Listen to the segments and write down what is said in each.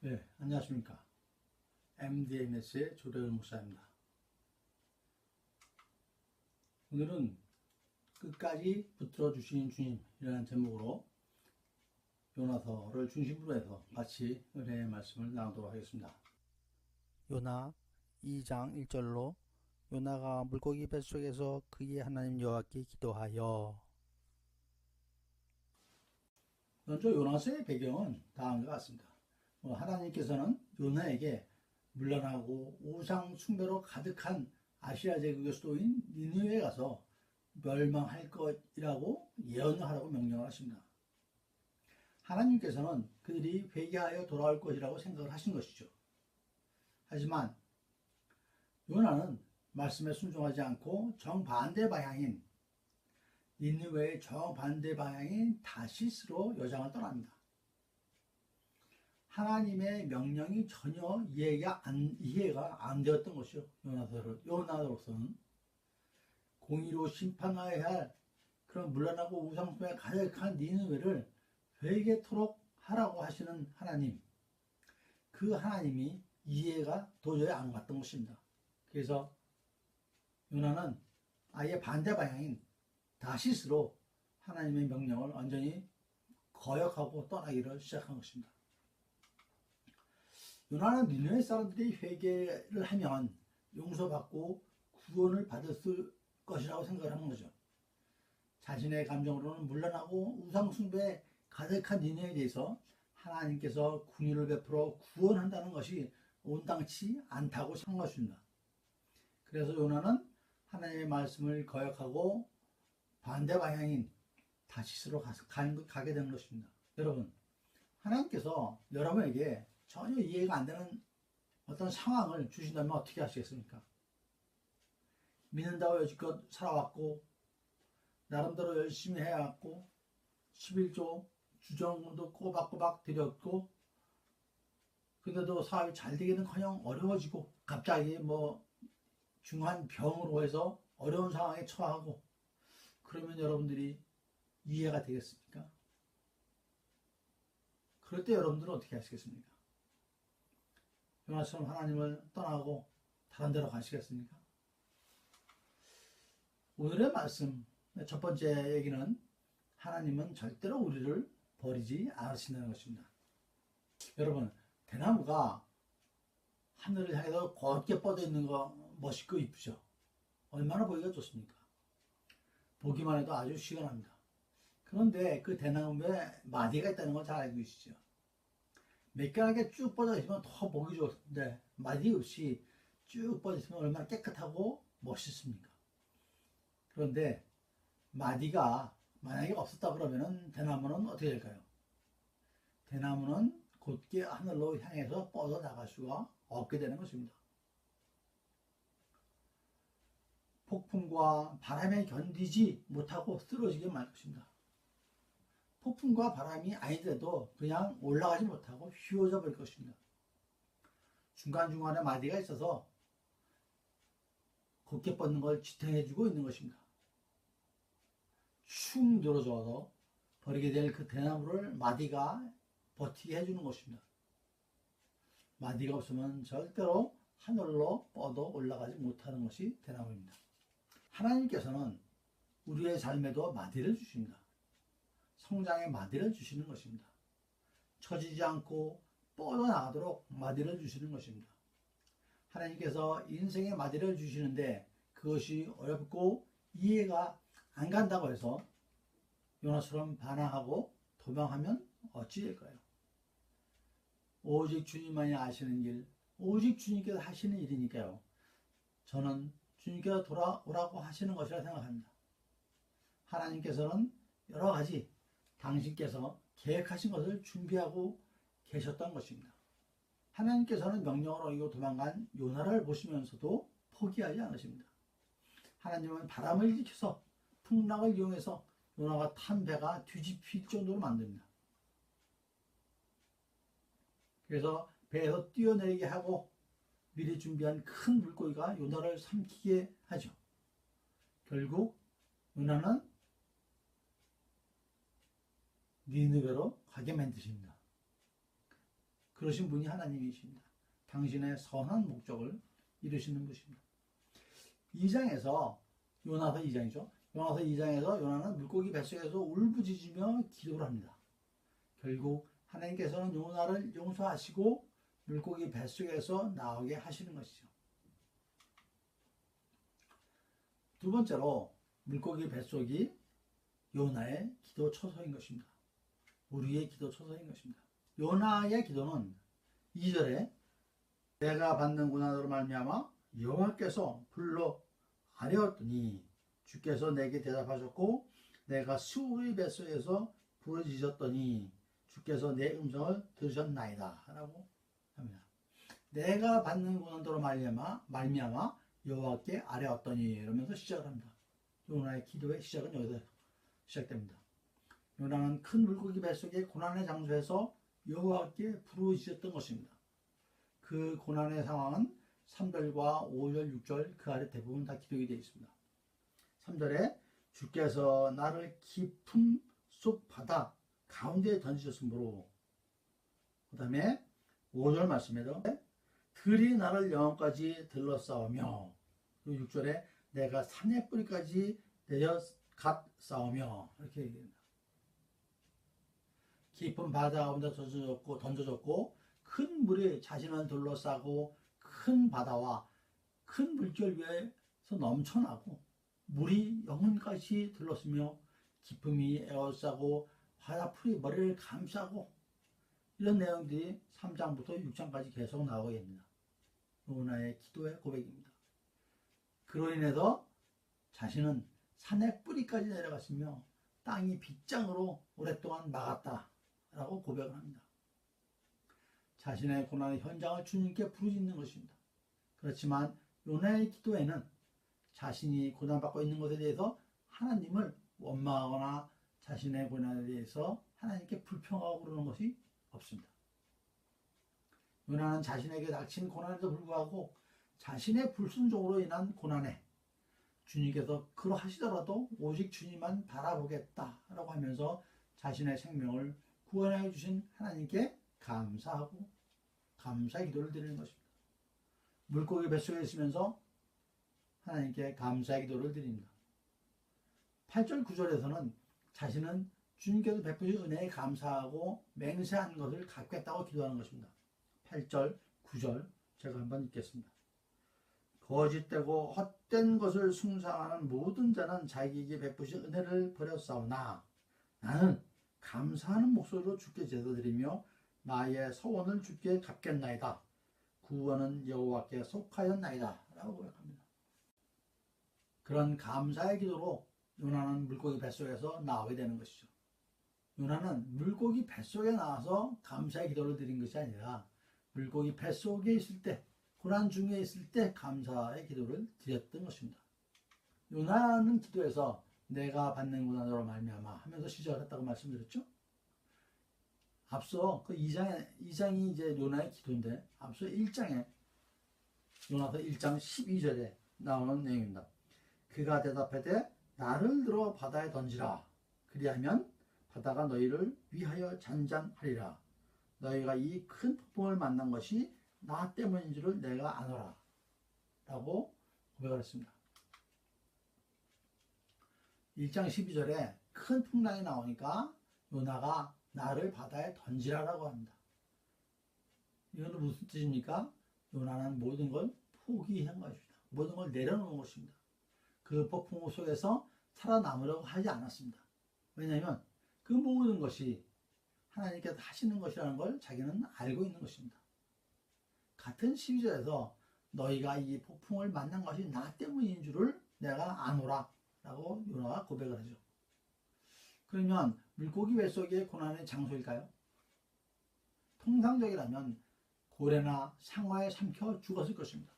네, 안녕하십니까. MDMS의 조대현 목사입니다. 오늘은 끝까지 붙들어 주신 주님이라는 제목으로 요나서를 중심으로 해서 같이 은혜의 말씀을 나누도록 하겠습니다. 요나 2장 1절로 요나가 물고기 뱃속에서 그의 하나님 여호와께 기도하여. 먼저 요나서의 배경은 다음과 같습니다. 하나님께서는 요나에게 문란하고 우상 숭배로 가득한 아시아 제국의 수도인 니느웨에 가서 멸망할 것이라고 예언을 하라고 명령을 하십니다. 하나님께서는 그들이 회개하여 돌아올 것이라고 생각을 하신 것이죠. 하지만 요나는 말씀에 순종하지 않고 정반대 방향인 니느웨의 정반대 방향인 다시스로 여정을 떠납니다. 하나님의 명령이 전혀 이해가 안 되었던 것이요. 요나로서는 공의로 심판하여야 할 그런 문란하고 우상숭배에 가득한 니느웨를 회개토록 하라고 하시는 하나님, 그 하나님이 이해가 도저히 안 갔던 것입니다. 그래서 요나는 아예 반대 방향인 다시스로 하나님의 명령을 완전히 거역하고 떠나기를 시작한 것입니다. 요나는 니느웨 사람들이 회개를 하면 용서받고 구원을 받을 것이라고 생각을 하는 거죠. 자신의 감정으로는 문란하고 우상숭배에 가득한 니느웨에 대해서 하나님께서 긍휼을 베풀어 구원한다는 것이 온당치 않다고 생각한 것입니다. 그래서 요나는 하나님의 말씀을 거역하고 반대 방향인 다시스로 가게 되는 것입니다. 여러분, 하나님께서 여러분에게 전혀 이해가 안 되는 어떤 상황을 주신다면 어떻게 하시겠습니까? 믿는다고 여지껏 살아왔고 나름대로 열심히 해왔고 11조 주정도 꼬박꼬박 드렸고 근데도 사업이 잘 되기는커녕 어려워지고 갑자기 중한 병으로 해서 어려운 상황에 처하고 그러면 여러분들이 이해가 되겠습니까? 그럴 때 여러분들은 어떻게 하시겠습니까? 요나처럼 하나님을 떠나고 다른 데로 가시겠습니까? 오늘의 말씀 첫 번째 얘기는 하나님은 절대로 우리를 버리지 않으신다는 것입니다. 여러분, 대나무가 하늘을 향해서 곧게 뻗어 있는 거 멋있고 이쁘죠? 얼마나 보기가 좋습니까? 보기만 해도 아주 시원합니다. 그런데 그 대나무에 마디가 있다는 걸 잘 알고 계시죠? 매끈하게 쭉 뻗어 있으면 더 보기 좋은데 마디 없이 쭉 뻗어 있으면 얼마나 깨끗하고 멋있습니까? 그런데 마디가 만약에 없었다 그러면 대나무는 어떻게 될까요? 대나무는 곧게 하늘로 향해서 뻗어 나갈 수가 없게 되는 것입니다. 폭풍과 바람에 견디지 못하고 쓰러지게 말 것입니다. 폭풍과 바람이 아니더라도 그냥 올라가지 못하고 휘어져 버릴 것입니다. 중간중간에 마디가 있어서 곧게 뻗는 걸 지탱해주고 있는 것입니다. 축 늘어져서 버리게 될 그 대나무를 마디가 버티게 해주는 것입니다. 마디가 없으면 절대로 하늘로 뻗어 올라가지 못하는 것이 대나무입니다. 하나님께서는 우리의 삶에도 마디를 주십니다. 성장의 마디를 주시는 것입니다. 처지지 않고 뻗어나가도록 마디를 주시는 것입니다. 하나님께서 인생의 마디를 주시는데 그것이 어렵고 이해가 안 간다고 해서 요나처럼 반항하고 도망하면 어찌 될까요? 오직 주님만이 아시는 길, 오직 주님께서 하시는 일이니까요. 저는 주님께서 돌아오라고 하시는 것이라 생각합니다. 하나님께서는 여러 가지 당신께서 계획하신 것을 준비하고 계셨던 것입니다. 하나님께서는 명령을 어기고 도망간 요나를 보시면서도 포기하지 않으십니다. 하나님은 바람을 일으켜서 풍랑을 이용해서 요나가 탄 배가 뒤집힐 정도로 만듭니다. 그래서 배에서 뛰어내리게 하고 미리 준비한 큰 물고기가 요나를 삼키게 하죠. 결국 요나는 니느웨로 가게 만드십니다. 그러신 분이 하나님이십니다. 당신의 선한 목적을 이루시는 분이십니다. 2장에서 요나서 2장이죠. 요나서 2장에서 요나는 물고기 뱃속에서 울부짖으며 기도를 합니다. 결국 하나님께서는 요나를 용서하시고 물고기 뱃속에서 나오게 하시는 것이죠. 두 번째로 물고기 뱃속이 요나의 기도 처소인 것입니다. 우리의 기도 처소인 것입니다. 요나의 기도는 2절에 내가 받는 고난으로 말미암아 여호와께서 불러 아뢰었더니 주께서 내게 대답하셨고 내가 수의 뱃속에서 부르짖었더니 주께서 내 음성을 들으셨나이다 라고 합니다. 내가 받는 고난으로 말미암아 여호와께 아뢰었더니 이러면서 시작을 합니다. 요나의 기도의 시작은 여기서 시작됩니다. 요나는 큰 물고기 뱃속의 고난의 장소에서 여호와께 부르짖었던 것입니다. 그 고난의 상황은 3절과 5절, 6절 그 아래 대부분 다 기록이 되어 있습니다. 3절에 주께서 나를 깊음 속 바다 가운데에 던지셨으므로, 그 다음에 5절 말씀에도 들이 나를 영혼까지 들러싸우며, 6절에 내가 산의 뿌리까지 내려갔사오며 이렇게 얘기합니다. 깊은 바다 가운데 던져졌고 큰 물이 자신을 둘러싸고 큰 바다와 큰 물결 위에서 넘쳐나고 물이 영혼까지 들렀으며 기쁨이 에워싸고 바다 풀이 머리를 감싸고 이런 내용들이 3장부터 6장까지 계속 나오게 됩니다. 요나의 기도의 고백입니다. 그로 인해서 자신은 산의 뿌리까지 내려갔으며 땅이 빗장으로 오랫동안 막았다라고 고백을 합니다. 자신의 고난의 현장을 주님께 부르짖는 것입니다. 그렇지만 요나의 기도에는 자신이 고난받고 있는 것에 대해서 하나님을 원망하거나 자신의 고난에 대해서 하나님께 불평하고 그러는 것이 없습니다. 요나는 자신에게 닥친 고난에도 불구하고 자신의 불순종으로 인한 고난에 주님께서 그러하시더라도 오직 주님만 바라보겠다라고 하면서 자신의 생명을 구원해 주신 하나님께 감사하고 감사의 기도를 드리는 것입니다. 물고기 뱃속에 있으면서 하나님께 감사의 기도를 드립니다. 8절 9절에서는 자신은 주님께서 베푸신 은혜에 감사하고 맹세한 것을 갚겠다고 기도하는 것입니다. 8절 9절 제가 한번 읽겠습니다. 거짓되고 헛된 것을 숭상하는 모든 자는 자기에게 베푸신 은혜를 버렸사오나 나는 감사하는 목소리로 주께 제사드리며 나의 서원을 주께 갚겠나이다. 구원은 여호와께 속하였나이다 라고 고백합니다. 그런 감사의 기도로 요나는 물고기 뱃속에서 나오게 되는 것이죠. 요나는 물고기 뱃속에 나와서 감사의 기도를 드린 것이 아니라 물고기 뱃속에 있을 때, 고난 중에 있을 때 감사의 기도를 드렸던 것입니다. 요나는 기도에서 내가 받는 고난으로 말미암아 하면서 시작을 했다고 말씀드렸죠. 앞서 그 2장이 이제 요나의 기도인데 앞서 1장에 요나서 1장 12절에 나오는 내용입니다. 그가 대답하되 나를 들어 바다에 던지라. 그리하면 바다가 너희를 위하여 잔잔하리라. 너희가 이 큰 폭풍을 만난 것이 나 때문인 줄을 내가 아노라. 라고 고백을 했습니다. 1장 12절에 큰 풍랑이 나오니까 요나가 나를 바다에 던지라라고 합니다. 이건 무슨 뜻입니까? 요나는 모든 걸 포기한 것입니다. 모든 걸 내려놓은 것입니다. 그 폭풍 속에서 살아남으려고 하지 않았습니다. 왜냐하면 그 모든 것이 하나님께서 하시는 것이라는 걸 자기는 알고 있는 것입니다. 같은 12절에서 너희가 이 폭풍을 만난 것이 나 때문인 줄을 내가 아노라 라고 요나가 고백을 하죠. 그러면 물고기 뱃속의 고난의 장소일까요? 통상적이라면 고래나 상어에 삼켜 죽었을 것입니다.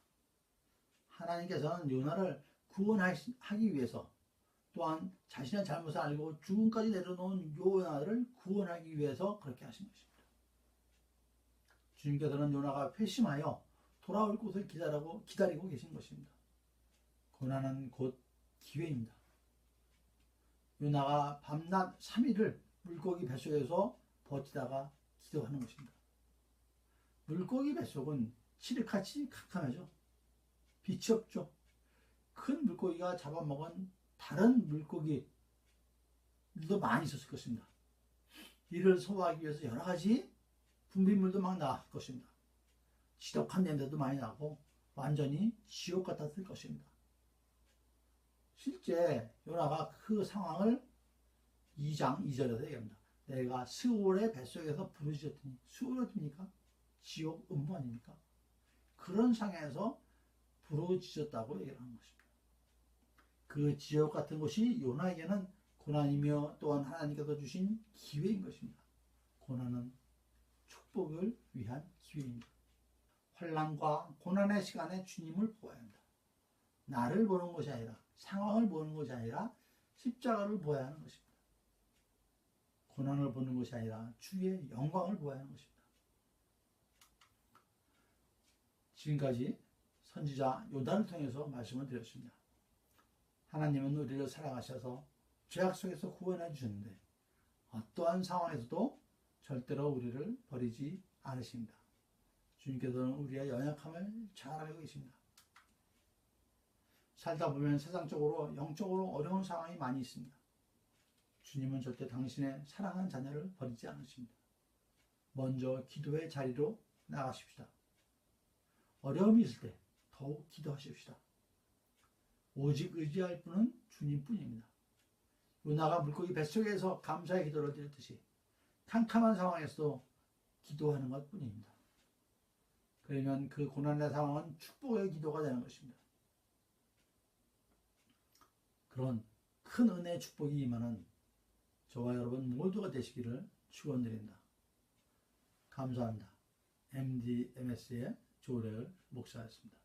하나님께서는 요나를 구원하기 위해서 또한 자신의 잘못을 알고 죽음까지 내려놓은 요나를 구원하기 위해서 그렇게 하신 것입니다. 주님께서는 요나가 회심하여 돌아올 곳을 기다리고 계신 것입니다. 고난은 곧 기회입니다. 요나가 밤낮 3일을 물고기 뱃속에서 버티다가 기도하는 것입니다. 물고기 뱃속은 칠흑같이 캄캄하죠. 빛이 없죠. 큰 물고기가 잡아먹은 다른 물고기들도 많이 있었을 것입니다. 이를 소화하기 위해서 여러 가지 분비물도 막 나왔을 것입니다. 지독한 냄새도 많이 나고 완전히 지옥 같았을 것입니다. 실제 요나가 그 상황을 2장 2절에서 얘기합니다. 내가 스올의 뱃속에서 부르짖었더니 스올이 어딥니까? 지옥 음부 아닙니까? 그런 상황에서 부르짖었다고 얘기를 하는 것입니다. 그 지옥 같은 곳이 요나에게는 고난이며 또한 하나님께서 주신 기회인 것입니다. 고난은 축복을 위한 기회입니다. 환난과 고난의 시간에 주님을 보아야 한다. 나를 보는 것이 아니라 상황을 보는 것이 아니라 십자가를 보아야 하는 것입니다. 고난을 보는 것이 아니라 주의 영광을 보아야 하는 것입니다. 지금까지 선지자 요나를 통해서 말씀을 드렸습니다. 하나님은 우리를 사랑하셔서 죄악 속에서 구원해 주셨는데 어떠한 상황에서도 절대로 우리를 버리지 않으십니다. 주님께서는 우리의 연약함을 잘 알고 계십니다. 살다 보면 세상적으로 영적으로 어려운 상황이 많이 있습니다. 주님은 절대 당신의 사랑하는 자녀를 버리지 않으십니다. 먼저 기도의 자리로 나가십시다. 어려움이 있을 때 더욱 기도하십시다. 오직 의지할 분은 주님뿐입니다. 요나가 물고기 뱃속에서 감사의 기도를 드렸듯이 캄캄한 상황에서도 기도하는 것뿐입니다. 그러면 그 고난의 상황은 축복의 기도가 되는 것입니다. 그런 큰 은혜의 축복이 임하는 저와 여러분 모두가 되시기를 축원드립니다. 감사합니다. MDMS의 조례을 목사였습니다.